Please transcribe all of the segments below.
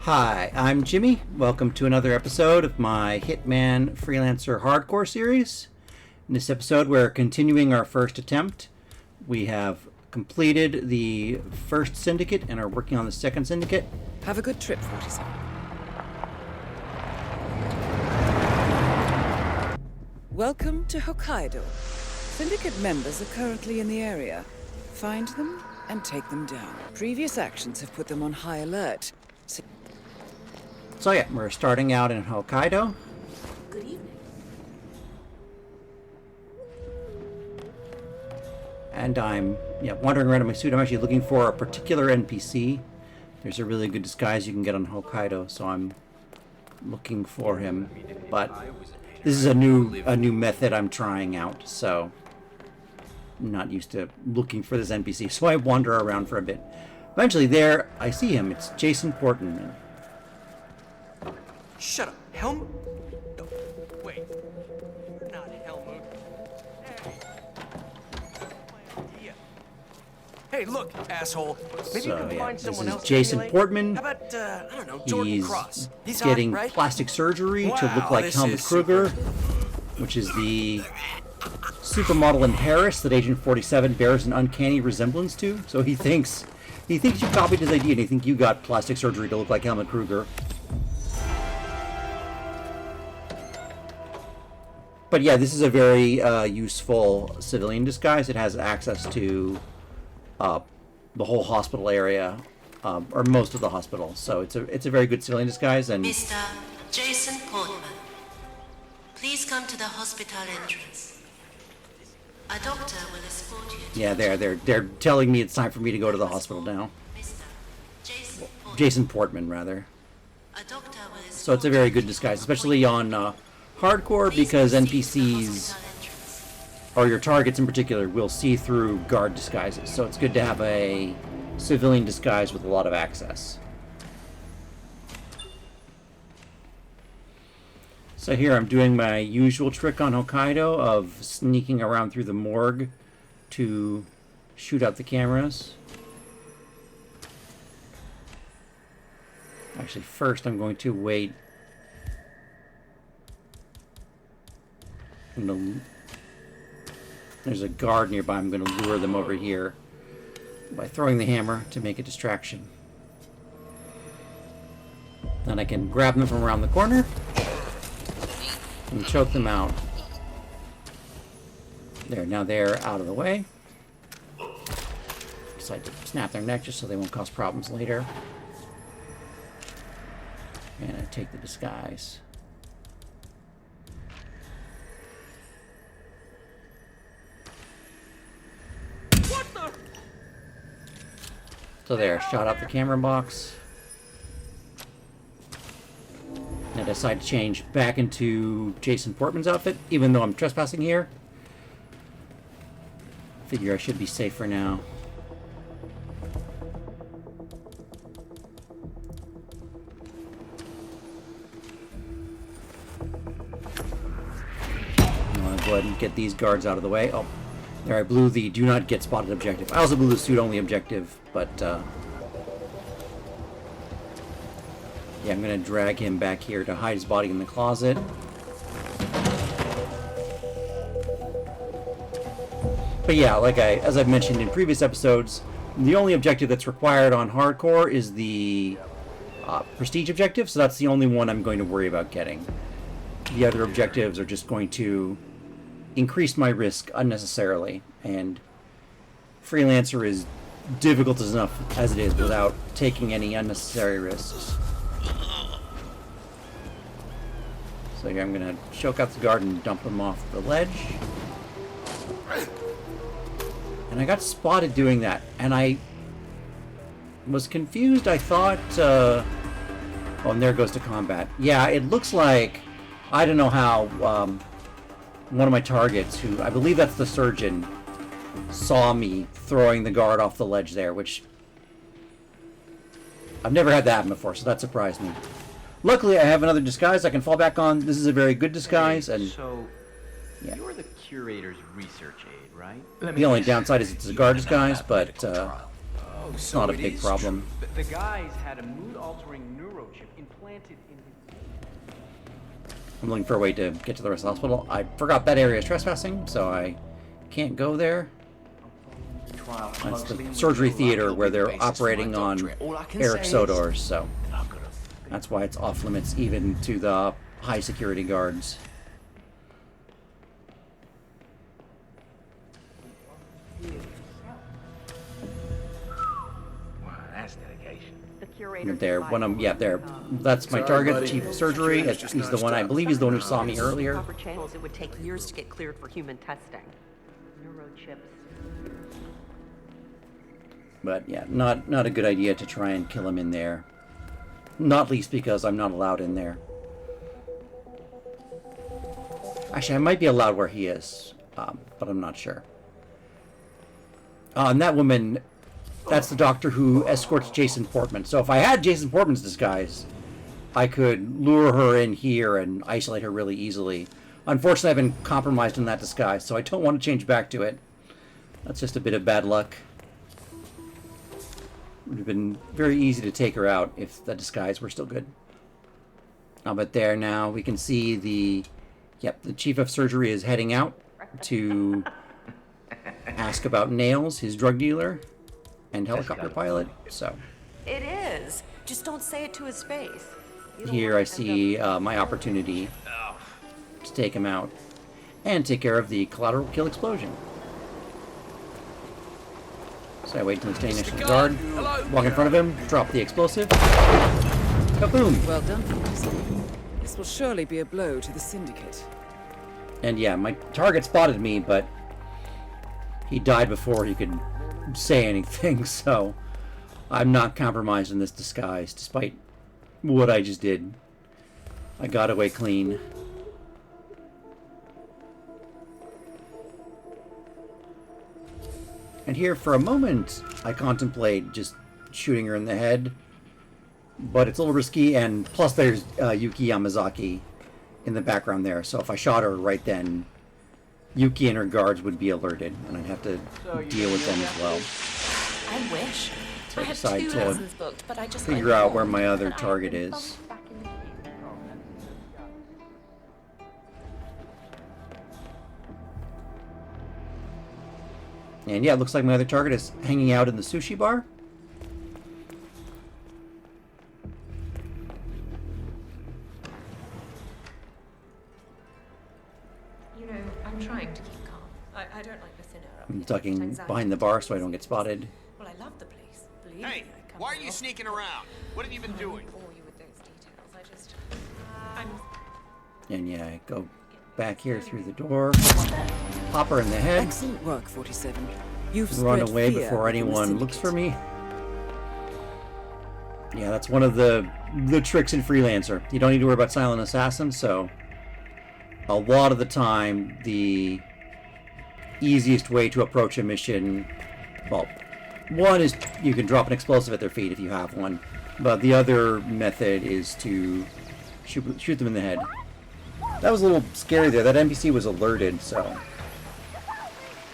Hi, I'm Jimmy. Welcome to another episode of my Hitman Freelancer Hardcore series. In this episode, we're continuing our first attempt. We have completed the first syndicate and are working on the second syndicate. Have a good trip, 47. Welcome to Hokkaido. Syndicate members are currently in the area. Find them and take them down. Previous actions have put them on high alert. So yeah, we're starting out in Hokkaido. Good evening. And I'm wandering around in my suit. I'm actually looking for a particular NPC. There's a really good disguise you can get on Hokkaido, so I'm looking for him. But this is a new method I'm trying out, so I'm not used to looking for this NPC. So I wander around for a bit. Eventually there, I see him. It's Jason Portman. Shut up, Helmut. No, wait. You're not Helmut. Hey. My idea. Hey, look, asshole. Maybe you can find someone else. This is Jason to Portman. How about, I don't know, Jordan Cross? He's hot, getting right? plastic surgery to look Wow, like this Helmut is Kruger, which is the supermodel in Paris that Agent 47 bears an uncanny resemblance to. So he thinks you copied his idea, and he thinks you got plastic surgery to look like Helmut Kruger. But yeah, this is a very useful civilian disguise. It has access to the whole hospital area, or most of the hospital. So it's a very good civilian disguise. And Mr. Jason Portman, please come to the hospital entrance. A doctor will escort you to... yeah, they're telling me it's time for me to go to the hospital now. Mr. Jason Portman. Jason Portman, rather. A doctor will escort So it's a very good disguise, especially on hardcore, because NPCs, or your targets in particular, will see through guard disguises. So it's good to have a civilian disguise with a lot of access. So here I'm doing my usual trick on Hokkaido of sneaking around through the morgue to shoot out the cameras. Actually, first I'm going to wait. There's a guard nearby. I'm going to lure them over here by throwing the hammer to make a distraction. Then I can grab them from around the corner and choke them out. There, now they're out of the way. Decide to snap their neck just so they won't cause problems later. And I take the disguise. So there, shot out the camera box. And I decide to change back into Jason Portman's outfit, even though I'm trespassing here. Figure I should be safe for now. I'm gonna go ahead and get these guards out of the way. Oh. There, I blew the do not get spotted objective. I also blew the suit only objective, but yeah, I'm gonna drag him back here to hide his body in the closet. But yeah, as I've mentioned in previous episodes, the only objective that's required on hardcore is the prestige objective, so that's the only one I'm going to worry about getting. The other objectives are just going to increase my risk unnecessarily, and Freelancer is difficult enough as it is without taking any unnecessary risks. So here I'm gonna choke out the guard and dump him off the ledge. And I got spotted doing that, and I was confused. I thought, oh, and there goes to combat. Yeah, it looks like, I don't know how, one of my targets, who I believe that's the surgeon, saw me throwing the guard off the ledge there, which I've never had that happen before, so that surprised me. Luckily, I have another disguise I can fall back on. This is a very good disguise, and so yeah. you're the curator's research aid, right? The only downside is it's a guard disguise, but It's not a big problem. The guys had a mood-altering neurochip implanted in his... I'm looking for a way to get to the rest of the hospital. I forgot that area is trespassing, so I can't go there. That's the surgery theater where they're operating on Eric Sodors, so that's why it's off limits even to the high security guards. Wow, that's dedication. There, when I'm, yeah, there. That's my target, chief of surgery. He's the one, I believe he's the one who saw me earlier. Proper channels, it would take years to get cleared for human testing. Neurochips. But yeah, not a good idea to try and kill him in there. Not least because I'm not allowed in there. Actually, I might be allowed where he is, but I'm not sure. And that woman, that's the doctor who escorts Jason Portman. So if I had Jason Portman's disguise, I could lure her in here and isolate her really easily. Unfortunately, I've been compromised in that disguise, so I don't want to change back to it. That's just a bit of bad luck. It would have been very easy to take her out if the disguise were still good. But there now, we can see the chief of surgery is heading out to ask about Nails, his drug dealer, and helicopter pilot, so. It is. Just don't say it to his face. Here I see my opportunity to take him out and take care of the collateral kill explosion. So I wait until he's standing next to the guard, walk in front of him, drop the explosive. Kaboom! Well done, Professor. This will surely be a blow to the Syndicate. And yeah, my target spotted me, but he died before he could say anything, so I'm not compromised in this disguise, despite what I just did. I got away clean. And here, for a moment, I contemplate just shooting her in the head. But it's a little risky, and plus there's Yuki Yamazaki in the background there. So if I shot her right then, Yuki and her guards would be alerted, and I'd have to deal with them as well. I wish. So I have decide 2 to lessons booked, but I just figure out where my other target is. And yeah, it looks like my other target is hanging out in the sushi bar. You know, I'm trying to keep calm. I don't like the thin air up I'm here. ducking Anxiety behind the bar so I don't get spotted. Well, I love the place. Believe me, Hey, I come why are here you often. sneaking around? What have you been I doing? won't bore you with those details. I just... I'm... And yeah, I go back here through the door, pop her in the head, Excellent work, 47. You've run spread away fear before within the anyone looks for Syndicate. me. Yeah, that's one of the tricks in Freelancer. You don't need to worry about silent assassins, so a lot of the time the easiest way to approach a mission, well, one is you can drop an explosive at their feet if you have one, but the other method is to shoot them in the head. That was a little scary there. That NPC was alerted, so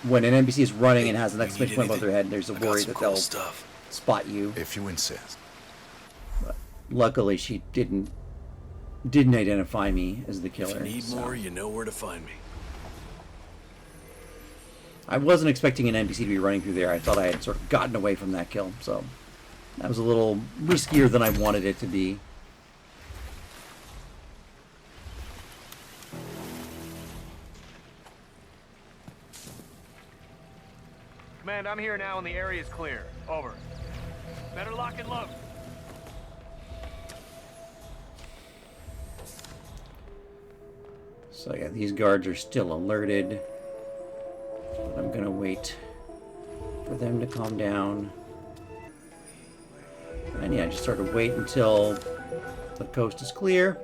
when an NPC is running and has an exclamation point above their head, there's a worry that they'll spot you. If you insist. But luckily, she didn't identify me as the killer. If you need so. more, you know where to find me. I wasn't expecting an NPC to be running through there. I thought I had sort of gotten away from that kill, so that was a little riskier than I wanted it to be. Command, I'm here now and the area is clear. Over. Better lock and load. So yeah, these guards are still alerted. But I'm gonna wait for them to calm down. And yeah, just sort of wait until the coast is clear.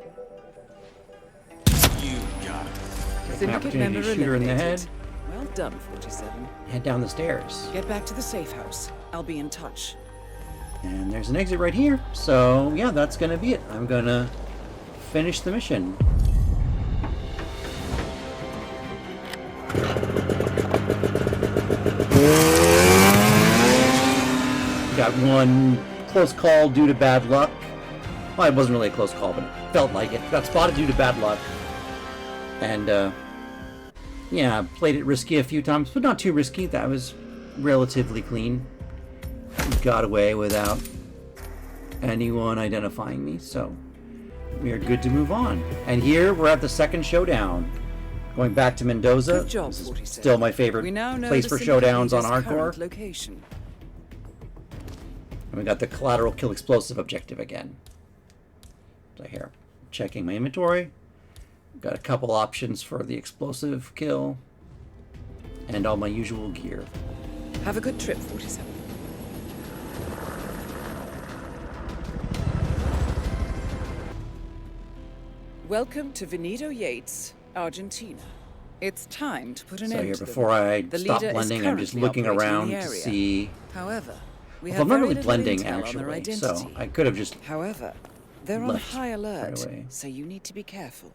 You got it. Take an Syndicate opportunity member to shoot her in the head. eliminated. Well done, 47. Head down the stairs. Get back to the safe house. I'll be in touch. And there's an exit right here. So yeah, that's gonna be it. I'm gonna finish the mission. one close call due to bad luck. Well, it wasn't really a close call, but it felt like it. Got spotted due to bad luck. And, yeah, played it risky a few times, but not too risky. That was relatively clean. Got away without anyone identifying me, so we are good to move on. And here we're at the second showdown. Going back to Mendoza. Good job, This is 47. still my favorite We now know place the for syndicate showdowns on leader's Hardcore. current location. And we got the collateral kill explosive objective again. So here, checking my inventory. Got a couple options for the explosive kill. And all my usual gear. Have a good trip, 47. Welcome to Veneto Yates, Argentina. It's time to put an So end here, to before them. I The stop leader is blending, I'm just currently looking operating in around the to area. see. However, we Well, have I'm not very really little blending, intel on their actually, identity. so I could have just... However, they're on left high alert, right away. so you need to be careful.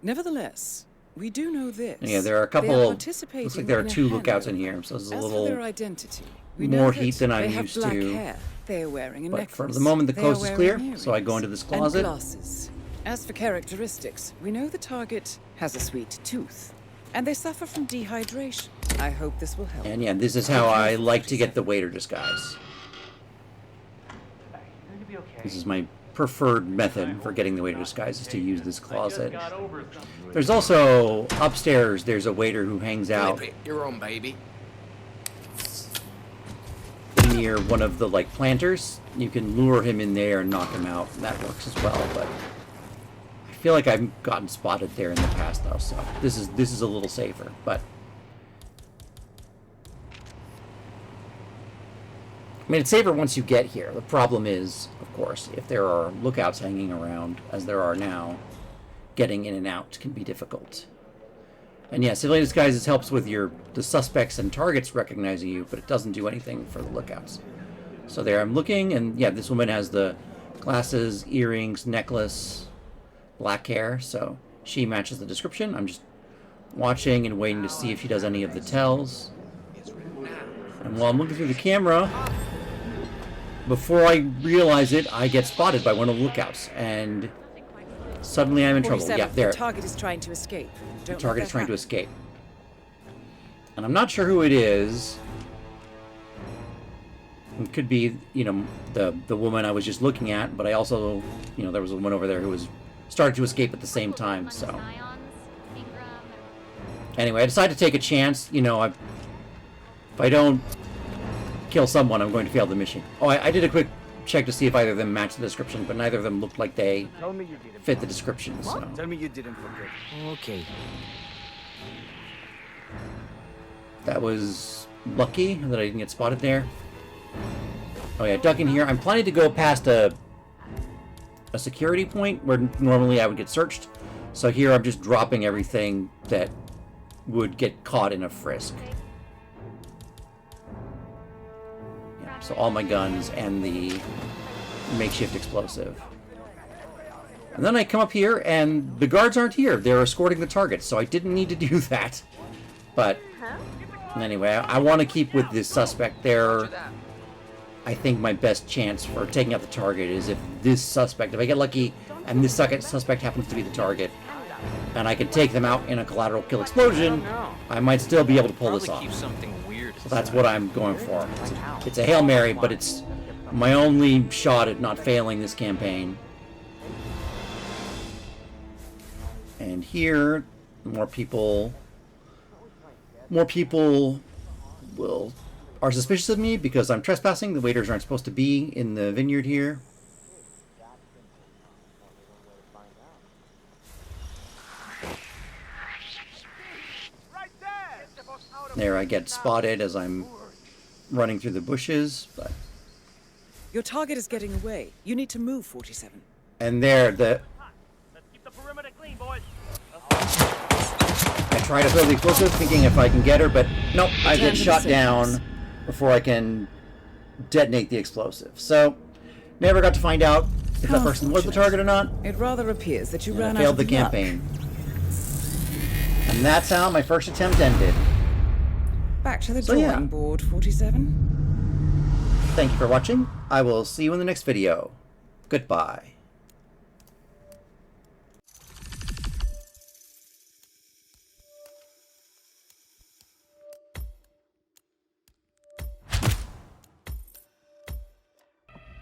Nevertheless, we do know this. Yeah, there are a They couple... participating Looks like there are in a two lookouts in handover. here, so this is a As for little their identity, we more know heat that than I'm they have used black to. hair. They are wearing a But necklace. for the moment, the They coast are is clear, wearing so I go earrings into this and closet. glasses. As for characteristics, we know the target has a sweet tooth, and they suffer from dehydration. I hope this will help. And yeah, this is how I like to get the waiter disguise. This is my preferred method for getting the waiter disguise, is to use this closet. There's also, upstairs, there's a waiter who hangs out You're on, baby. near one of the, like, planters. You can lure him in there and knock him out, and that works as well, but I feel like I've gotten spotted there in the past, though, so this is a little safer, but I mean, it's safer once you get here. The problem is, of course, if there are lookouts hanging around, as there are now, getting in and out can be difficult. And yeah, civilian disguises helps with the suspects and targets recognizing you, but it doesn't do anything for the lookouts. So there I'm looking, and yeah, this woman has the glasses, earrings, necklace, black hair, so she matches the description. I'm just watching and waiting to see if she does any of the tells. And while I'm looking through the camera, before I realize it, I get spotted by one of the lookouts, and suddenly I'm in trouble. 47, Yeah, there. the target is trying to escape. The target is trying to escape. And I'm not sure who it is. It could be, you know, the woman I was just looking at, but I also, you know, there was a woman over there who was started to escape at the same time, so. Anyway, I decided to take a chance. You know, if I don't kill someone, I'm going to fail the mission. Oh, I did a quick check to see if either of them matched the description, but neither of them looked like they Tell me you didn't. fit the description, so. Tell me you didn't forget. Okay. That was lucky that I didn't get spotted there. Oh yeah, duck in here. I'm planning to go past a security point where normally I would get searched. So here I'm just dropping everything that would get caught in a frisk. Yeah, so all my guns and the makeshift explosive. And then I come up here and the guards aren't here. They're escorting the target, so I didn't need to do that. But anyway, I want to keep with this suspect there. I think my best chance for taking out the target is if this suspect, if I get lucky and this second suspect happens to be the target, and I can take them out in a collateral kill explosion, I might still be able to pull this off. So that's what I'm going for. It's a Hail Mary, but it's my only shot at not failing this campaign. And here, more people are suspicious of me because I'm trespassing. The waiters aren't supposed to be in the vineyard here. There, I get spotted as I'm running through the bushes, but... Your target is getting away. You need to move, 47. And there, Let's keep the perimeter clean, boys. I try to throw the explosive, thinking if I can get her, but nope, I get shot down before I can detonate the explosive. So, never got to find out if that person was the target or not. It rather appears that you And ran I out failed of the luck. campaign. And that's how my first attempt ended. Back to the So, drawing yeah. board, 47. Thank you for watching. I will see you in the next video. Goodbye.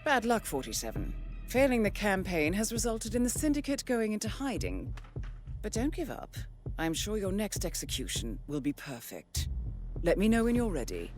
Bad luck, 47. Failing the campaign has resulted in the Syndicate going into hiding. But don't give up. I'm sure your next execution will be perfect. Let me know when you're ready.